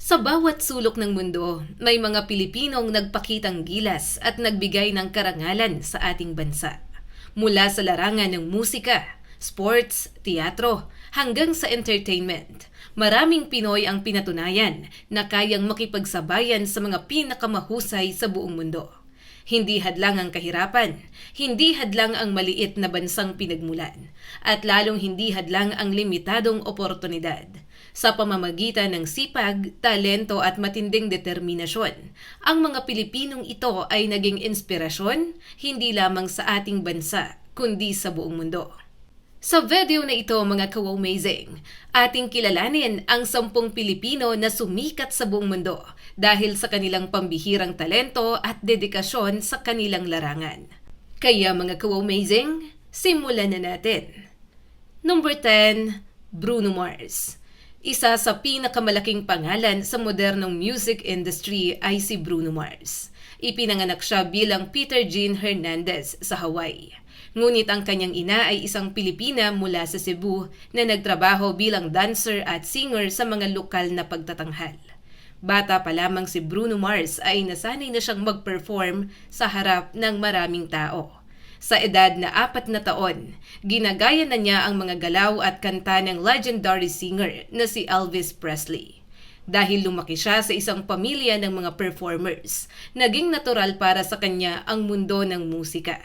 Sa bawat sulok ng mundo, may mga Pilipinong nagpakitang gilas at nagbigay ng karangalan sa ating bansa. Mula sa larangan ng musika, sports, teatro, hanggang sa entertainment, maraming Pinoy ang pinatunayan na kayang makipagsabayan sa mga pinakamahusay sa buong mundo. Hindi hadlang ang kahirapan, hindi hadlang ang maliit na bansang pinagmulan, at lalong hindi hadlang ang limitadong oportunidad. Sa pamamagitan ng sipag, talento at matinding determinasyon, ang mga Pilipinong ito ay naging inspirasyon hindi lamang sa ating bansa, kundi sa buong mundo. Sa video na ito mga ka-Wowmazing, ating kilalanin ang 10 Pilipino na sumikat sa buong mundo dahil sa kanilang pambihirang talento at dedikasyon sa kanilang larangan. Kaya mga ka-Wowmazing, simulan na natin. Number 10, Bruno Mars. Isa sa pinakamalaking pangalan sa modernong music industry ay si Bruno Mars. Ipinanganak siya bilang Peter Jean Hernandez sa Hawaii. Ngunit ang kanyang ina ay isang Pilipina mula sa Cebu na nagtrabaho bilang dancer at singer sa mga lokal na pagtatanghal. Bata pa lamang si Bruno Mars ay nasanay na siyang mag-perform sa harap ng maraming tao. Sa edad na 4 na taon, ginagaya na niya ang mga galaw at kanta ng legendary singer na si Elvis Presley. Dahil lumaki siya sa isang pamilya ng mga performers, naging natural para sa kanya ang mundo ng musika.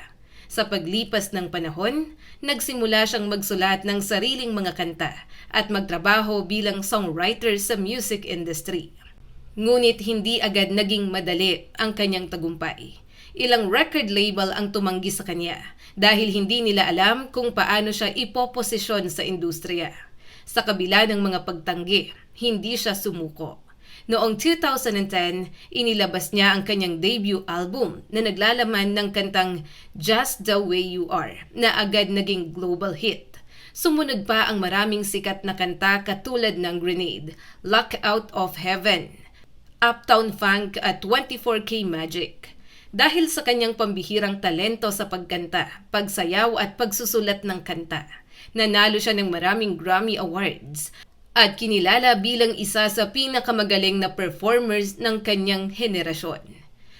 Sa paglipas ng panahon, nagsimula siyang magsulat ng sariling mga kanta at magtrabaho bilang songwriter sa music industry. Ngunit hindi agad naging madali ang kanyang tagumpay. Ilang record label ang tumanggi sa kanya dahil hindi nila alam kung paano siya ipoposisyon sa industriya. Sa kabila ng mga pagtanggi, hindi siya sumuko. Noong 2010, inilabas niya ang kanyang debut album na naglalaman ng kantang Just the Way You Are na agad naging global hit. Sumunod pa ang maraming sikat na kanta katulad ng Grenade, Lock Out of Heaven, Uptown Funk at 24K Magic. Dahil sa kanyang pambihirang talento sa pagkanta, pagsayaw at pagsusulat ng kanta, nanalo siya ng maraming Grammy Awards at kinilala bilang isa sa pinakamagaling na performers ng kanyang henerasyon.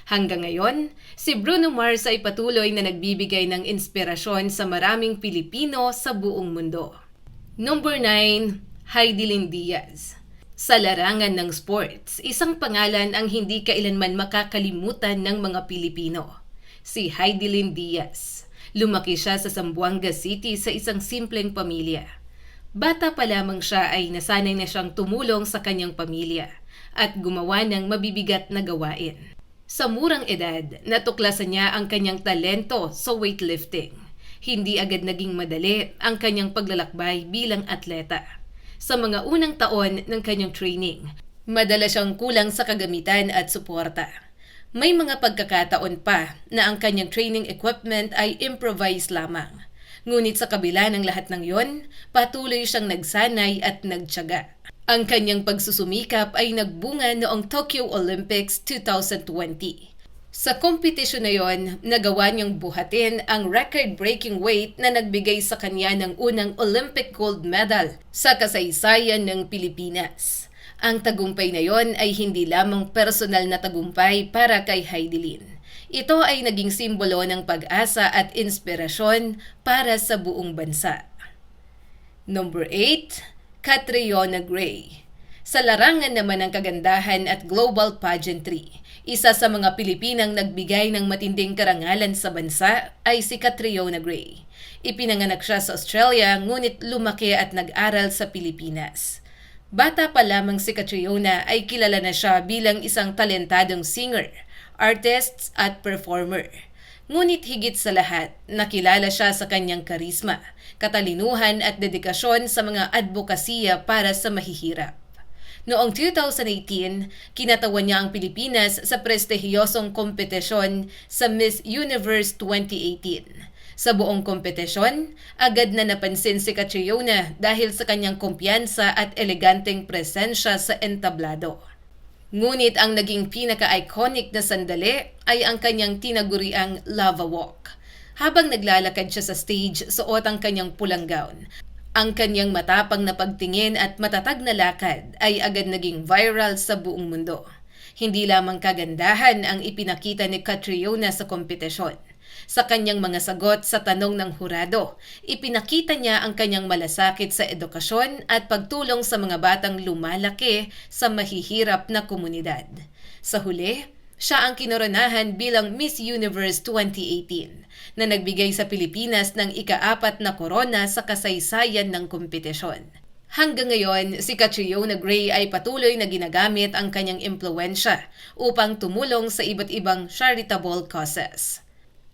Hanggang ngayon, si Bruno Mars ay patuloy na nagbibigay ng inspirasyon sa maraming Pilipino sa buong mundo. Number 9, Hidilyn Diaz. Sa larangan ng sports, isang pangalan ang hindi kailanman makakalimutan ng mga Pilipino. Si Hidilyn Diaz. Lumaki siya sa Zamboanga City sa isang simpleng pamilya. Bata pa lamang siya ay nasanay na siyang tumulong sa kanyang pamilya at gumawa ng mabibigat na gawain. Sa murang edad, natuklasan niya ang kanyang talento sa weightlifting. Hindi agad naging madali ang kanyang paglalakbay bilang atleta. Sa mga unang taon ng kanyang training, madalas siyang kulang sa kagamitan at suporta. May mga pagkakataon pa na ang kanyang training equipment ay improvise lamang. Ngunit sa kabila ng lahat ng yon, patuloy siyang nagsanay at nagtiyaga. Ang kanyang pagsusumikap ay nagbunga noong Tokyo Olympics 2020. Sa kompetisyon na yon, nagawa niyang buhatin ang record-breaking weight na nagbigay sa kanya ng unang Olympic gold medal sa kasaysayan ng Pilipinas. Ang tagumpay na yon ay hindi lamang personal na tagumpay para kay Hidilyn. Ito ay naging simbolo ng pag-asa at inspirasyon para sa buong bansa. Number 8, Catriona Gray. Sa larangan naman ng kagandahan at global pageantry, isa sa mga Pilipinang nagbigay ng matinding karangalan sa bansa ay si Catriona Gray. Ipinanganak siya sa Australia ngunit lumaki at nag-aral sa Pilipinas. Bata pa lamang si Catriona ay kilala na siya bilang isang talentadong singer, artist at performer. Ngunit higit sa lahat, nakilala siya sa kanyang karisma, katalinuhan at dedikasyon sa mga advokasya para sa mahihirap. Noong 2018, kinatawan niya ang Pilipinas sa prestihiyosong kompetisyon sa Miss Universe 2018. Sa buong kompetisyon, agad na napansin si Catriona dahil sa kanyang kumpiyansa at eleganteng presensya sa entablado. Ngunit ang naging pinaka-iconic na sandali ay ang kanyang tinaguriang lava walk. Habang naglalakad siya sa stage, suot ang kanyang pulang gown Ang kanyang matapang na pagtingin at matatag na lakad ay agad naging viral sa buong mundo. Hindi lamang kagandahan ang ipinakita ni Catriona sa kompetisyon. Sa kanyang mga sagot sa tanong ng hurado, ipinakita niya ang kanyang malasakit sa edukasyon at pagtulong sa mga batang lumalaki sa mahihirap na komunidad. Sa huli, siya ang kinoronahan bilang Miss Universe 2018 na nagbigay sa Pilipinas ng ika-4 na korona sa kasaysayan ng kompetisyon. Hanggang ngayon, si Catriona Gray ay patuloy na ginagamit ang kanyang impluwensya upang tumulong sa iba't ibang charitable causes.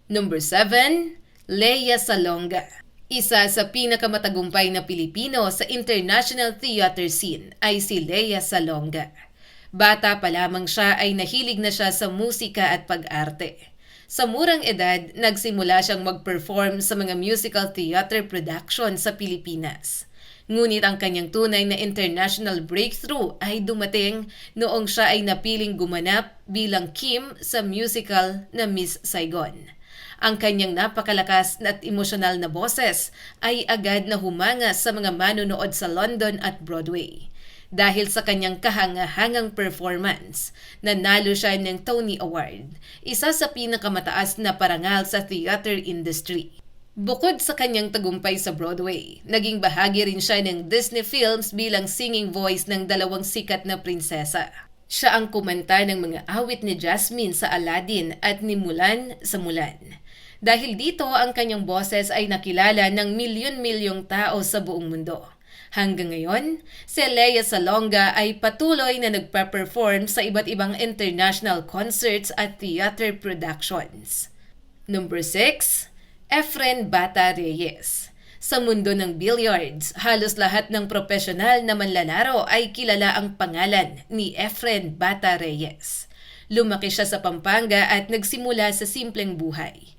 Number 7, Lea Salonga. Isa sa pinakamatagumpay na Pilipino sa international theater scene ay si Lea Salonga. Bata pa lamang siya ay nahilig na siya sa musika at pag-arte. Sa murang edad, nagsimula siyang mag-perform sa mga musical theater production sa Pilipinas. Ngunit ang kanyang tunay na international breakthrough ay dumating noong siya ay napiling gumanap bilang Kim sa musical na Miss Saigon. Ang kanyang napakalakas at emosyonal na boses ay agad na humanga sa mga manonood sa London at Broadway. Dahil sa kanyang kahangahangang performance, nanalo siya ng Tony Award, isa sa pinakamataas na parangal sa theater industry. Bukod sa kanyang tagumpay sa Broadway, naging bahagi rin siya ng Disney Films bilang singing voice ng 2 sikat na prinsesa. Siya ang kumanta ng mga awit ni Jasmine sa Aladdin at ni Mulan sa Mulan. Dahil dito, ang kanyang boses ay nakilala ng milyon-milyong tao sa buong mundo. Hanggang ngayon, si Lea Salonga ay patuloy na nagpa-perform sa iba't ibang international concerts at theater productions. Number 6, Efren Bata Reyes. Sa mundo ng billiards, halos lahat ng profesional na manlalaro ay kilala ang pangalan ni Efren Bata Reyes. Lumaki siya sa Pampanga at nagsimula sa simpleng buhay.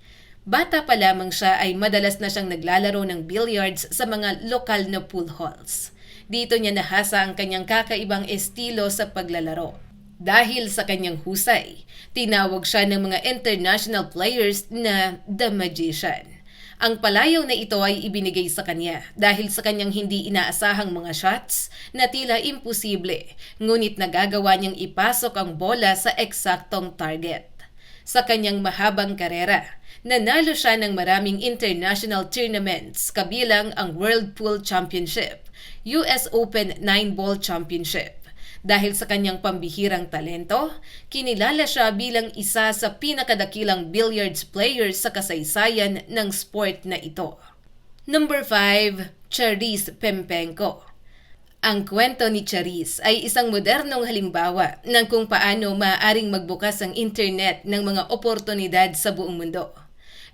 Bata pa lamang siya ay madalas na siyang naglalaro ng billiards sa mga lokal na pool halls. Dito niya nahasa ang kanyang kakaibang estilo sa paglalaro. Dahil sa kanyang husay, tinawag siya ng mga international players na The Magician. Ang palayaw na ito ay ibinigay sa kanya dahil sa kanyang hindi inaasahang mga shots na tila imposible, ngunit nagagawa niyang ipasok ang bola sa eksaktong target. Sa kanyang mahabang karera, nanalo siya ng maraming international tournaments kabilang ang World Pool Championship, US Open 9-Ball Championship. Dahil sa kanyang pambihirang talento, kinilala siya bilang isa sa pinakadakilang billiards players sa kasaysayan ng sport na ito. Number 5, Charis Pempenko. Ang kwento ni Charis ay isang modernong halimbawa ng kung paano maaaring magbukas ang internet ng mga oportunidad sa buong mundo.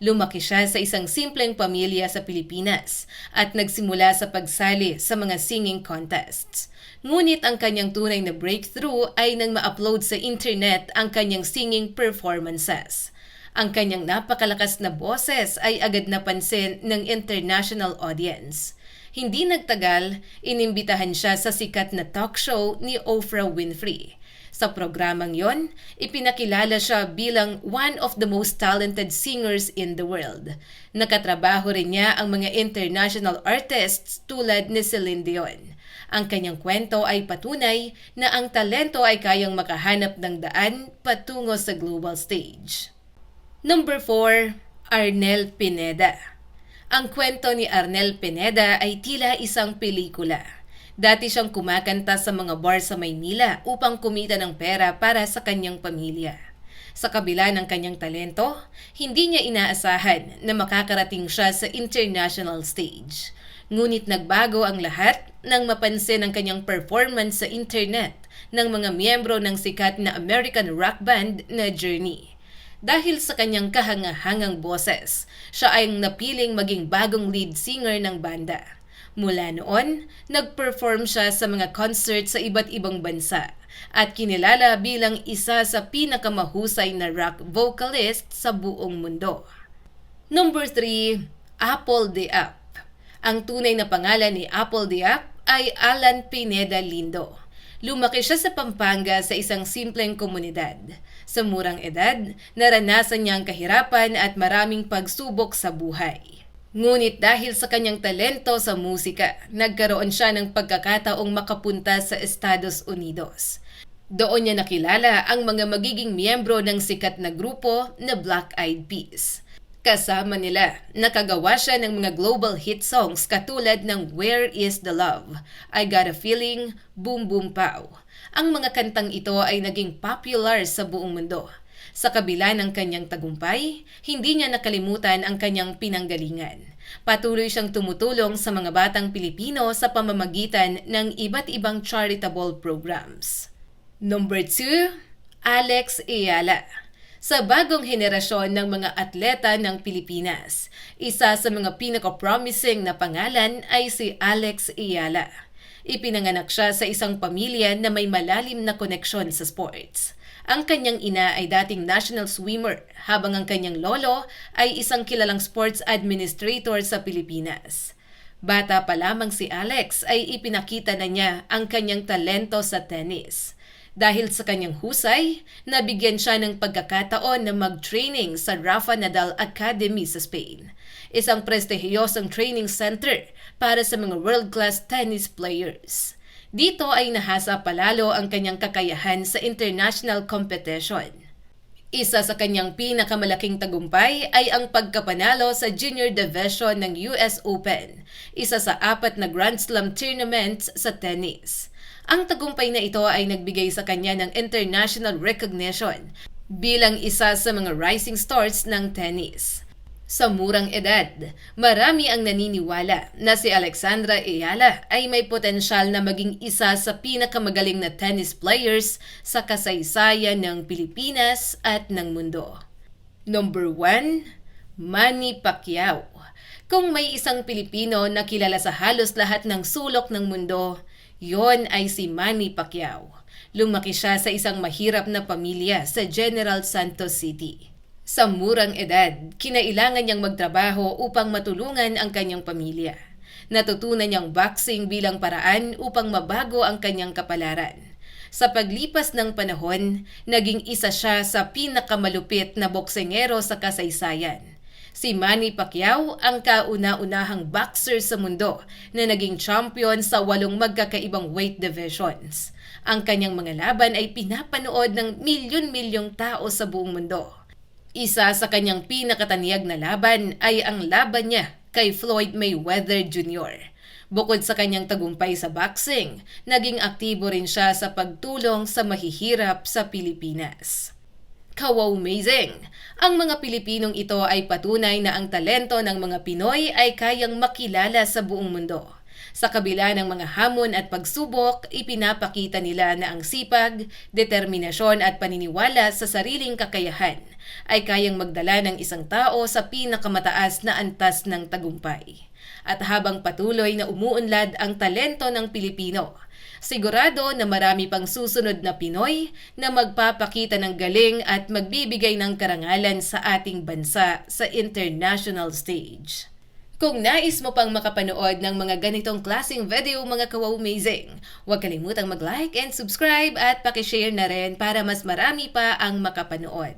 Lumaki siya sa isang simpleng pamilya sa Pilipinas at nagsimula sa pagsali sa mga singing contests. Ngunit ang kanyang tunay na breakthrough ay nang ma-upload sa internet ang kanyang singing performances. Ang kanyang napakalakas na boses ay agad napansin ng international audience. Hindi nagtagal, inimbitahan siya sa sikat na talk show ni Oprah Winfrey. Sa programang yon, ipinakilala siya bilang one of the most talented singers in the world. Nakatrabaho rin niya ang mga international artists tulad ni Celine Dion. Ang kanyang kwento ay patunay na ang talento ay kayang makahanap ng daan patungo sa global stage. Number 4, Arnel Pineda. Ang kwento ni Arnel Pineda ay tila isang pelikula. Dati siyang kumakanta sa mga bar sa Maynila upang kumita ng pera para sa kanyang pamilya. Sa kabila ng kanyang talento, hindi niya inaasahan na makakarating siya sa international stage. Ngunit nagbago ang lahat nang mapansin ang kanyang performance sa internet ng mga miyembro ng sikat na American rock band na Journey. Dahil sa kanyang kahangahangang boses, siya ay napiling maging bagong lead singer ng banda. Mula noon, nag-perform siya sa mga concert sa iba't ibang bansa at kinilala bilang isa sa pinakamahusay na rock vocalist sa buong mundo. Number 3, Apple Diap. Ang tunay na pangalan ni Apple Diap ay Alan Pineda Lindo. Lumaki siya sa Pampanga sa isang simpleng komunidad. Sa murang edad, naranasan niya ang kahirapan at maraming pagsubok sa buhay. Ngunit dahil sa kanyang talento sa musika, nagkaroon siya ng pagkakataong makapunta sa Estados Unidos. Doon niya nakilala ang mga magiging miyembro ng sikat na grupo na Black Eyed Peas. Kasama nila, nakagawa siya ng mga global hit songs katulad ng Where Is the Love, I Got a Feeling, Boom Boom Pow. Ang mga kantang ito ay naging popular sa buong mundo. Sa kabila ng kanyang tagumpay, hindi niya nakalimutan ang kanyang pinanggalingan. Patuloy siyang tumutulong sa mga batang Pilipino sa pamamagitan ng iba't ibang charitable programs. Number 2, Alex Ayala. Sa bagong henerasyon ng mga atleta ng Pilipinas, isa sa mga pinaka-promising na pangalan ay si Alex Ayala. Ipinanganak siya sa isang pamilya na may malalim na koneksyon sa sports. Ang kanyang ina ay dating national swimmer, habang ang kanyang lolo ay isang kilalang sports administrator sa Pilipinas. Bata pa lamang si Alex ay ipinakita na niya ang kanyang talento sa tennis. Dahil sa kanyang husay, nabigyan siya ng pagkakataon na mag-training sa Rafa Nadal Academy sa Spain, isang prestihiyosong training center para sa mga world-class tennis players. Dito ay nahasa palalo ang kanyang kakayahan sa international competition. Isa sa kanyang pinakamalaking tagumpay ay ang pagkapanalo sa junior division ng US Open, isa sa 4 na Grand Slam tournaments sa tennis. Ang tagumpay na ito ay nagbigay sa kanya ng international recognition bilang isa sa mga rising stars ng tennis. Sa murang edad, marami ang naniniwala na si Alexandra Ayala ay may potensyal na maging isa sa pinakamagaling na tennis players sa kasaysayan ng Pilipinas at ng mundo. Number 1, Manny Pacquiao. Kung may isang Pilipino na kilala sa halos lahat ng sulok ng mundo, yon ay si Manny Pacquiao. Lumaki siya sa isang mahirap na pamilya sa General Santos City. Sa murang edad, kinailangan niyang magtrabaho upang matulungan ang kanyang pamilya. Natutunan niyang boxing bilang paraan upang mabago ang kanyang kapalaran. Sa paglipas ng panahon, naging isa siya sa pinakamalupit na boksingero sa kasaysayan. Si Manny Pacquiao ang kauna-unahang boxer sa mundo na naging champion sa 8 magkakaibang weight divisions. Ang kanyang mga laban ay pinapanood ng milyon-milyong tao sa buong mundo. Isa sa kanyang pinakataniyag na laban ay ang laban niya kay Floyd Mayweather Jr. Bukod sa kanyang tagumpay sa boxing, naging aktibo rin siya sa pagtulong sa mahihirap sa Pilipinas. Kawaw-amazing! Ang mga Pilipinong ito ay patunay na ang talento ng mga Pinoy ay kayang makilala sa buong mundo. Sa kabila ng mga hamon at pagsubok, ipinapakita nila na ang sipag, determinasyon at paniniwala sa sariling kakayahan ay kayang magdala ng isang tao sa pinakamataas na antas ng tagumpay. At habang patuloy na umuunlad ang talento ng Pilipino, sigurado na marami pang susunod na Pinoy na magpapakita ng galing at magbibigay ng karangalan sa ating bansa sa international stage. Kung nais mo pang makapanood ng mga ganitong klaseng video mga kawaw-amazing, huwag kalimutang mag-like and subscribe at pakishare na rin para mas marami pa ang makapanood.